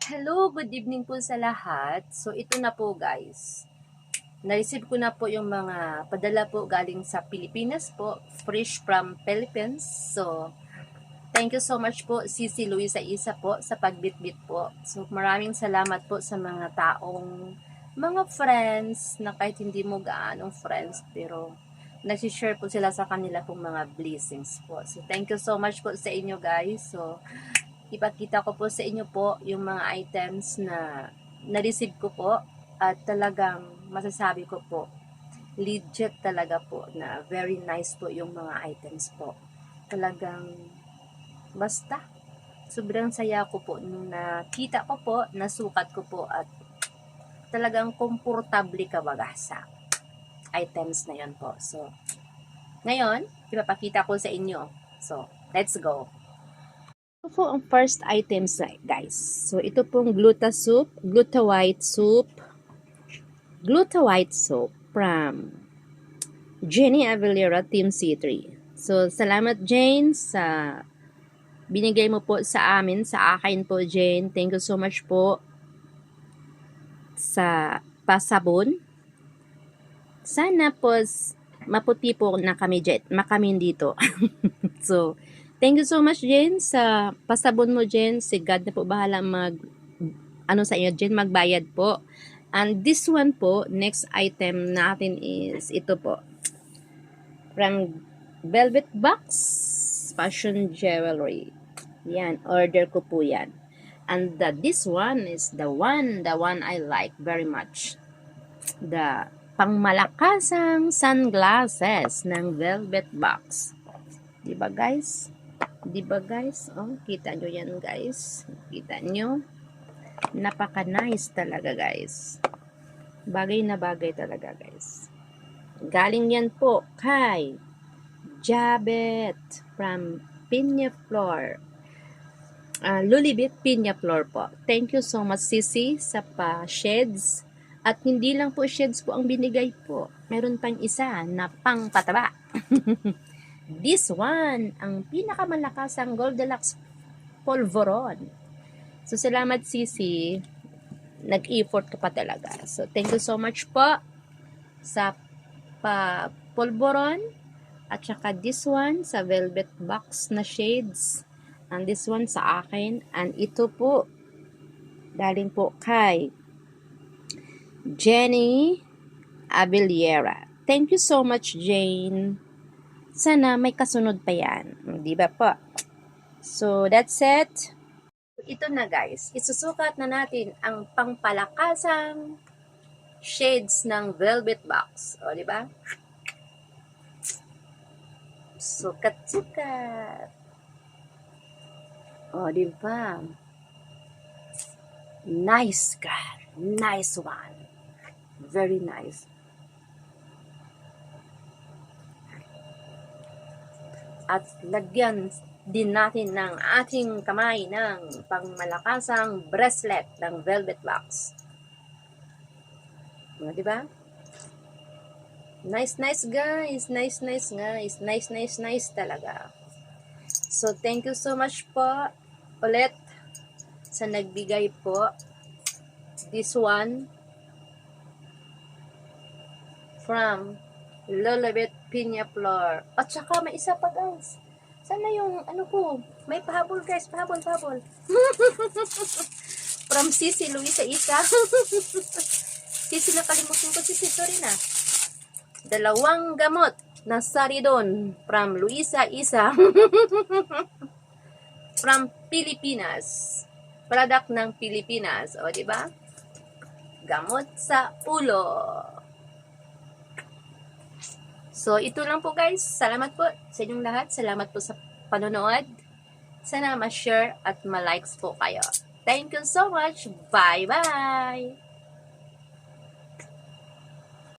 Hello, good evening po sa lahat. So, ito na po guys. Na-receive ko na po yung mga padala po galing sa Pilipinas po. Fresh from Philippines. So, thank you so much po, Cici Luisa Isa po, sa pagbitbit po. So, maraming salamat po sa mga taong, mga friends, na kahit hindi mo gaanong friends, pero nag-share po sila sa kanila pong mga blessings po. So, thank you so much po sa inyo guys. So, ipakita ko po sa inyo po yung mga items na na-receive ko po at talagang masasabi ko po legit talaga po na very nice po yung mga items po. Talagang basta sobrang saya ko po nung nakita ko po, nasukat ko po at talagang komportable ka baga sa items na yan po. So, ngayon, ipapakita ko sa inyo. So, let's go. Ito po ang first items guys. So ito pong Gluta-White soup from Jenny Avelera Team C3. So salamat Jane sa binigay mo po sa amin, sa akin po Jane. Thank you so much po sa pasabon. Sana po maputi po na kami dito. So thank you so much, Jen, sa pasabon mo, Jen. Si God na po bahala sa inyo, Jen, magbayad po. And this one po, next item natin is ito po. From Velvet Box Fashion Jewelry. Yan, order ko po yan. And this one is the one I like very much. The pangmalakasang sunglasses ng Velvet Box. Diba guys? Diba guys? Oh, kita nyo yan guys. Kita nyo? Napaka-nice talaga guys. Bagay na bagay talaga guys. Galing yan po kay Jabet from Peñaflor. Lulibit Peñaflor po. Thank you so much Sisi sa pa-shades. At hindi lang po shades po ang binigay po. Meron pang isa na pang pataba. This one, ang pinakamalakasang Goldilocks Polvoron. So, salamat Sisi. Nag-effort ka pa talaga. So, thank you so much po sa Polvoron. At saka this one, sa Velvet Box na shades. And this one sa akin. And ito po, daling po kay Jenny Avelera. Thank you so much, Jane. Sana may kasunod pa yan. Di ba po? So, that's it. Ito na guys. Isusukat na natin ang pangpalakasang shades ng Velvet Box. O, di ba? Sukat-sukat. O, di ba? Nice girl. Nice one. Very nice. At lagyan din natin ng ating kamay ng pangmalakasang bracelet ng Velvet Box. O, diba? Nice, nice guys. Nice, nice guys. Nice, nice, nice talaga. So, thank you so much po ulit sa nagbigay po. This one from Lulibit Peñaflor. At saka may isa pa guys. Sana yung ano ko. May pahabol guys. Pahabol. From Cici Luisa Isa. Cici, nakalimutin ko Cici. Sorry na. Dalawang gamot na saridon from Luisa Isa. From Pilipinas. Product ng Pilipinas. O, diba? Gamot sa ulo. So, ito lang po guys. Salamat po sa inyong lahat. Salamat po sa panonood. Sana ma-share at ma-likes po kayo. Thank you so much. Bye-bye!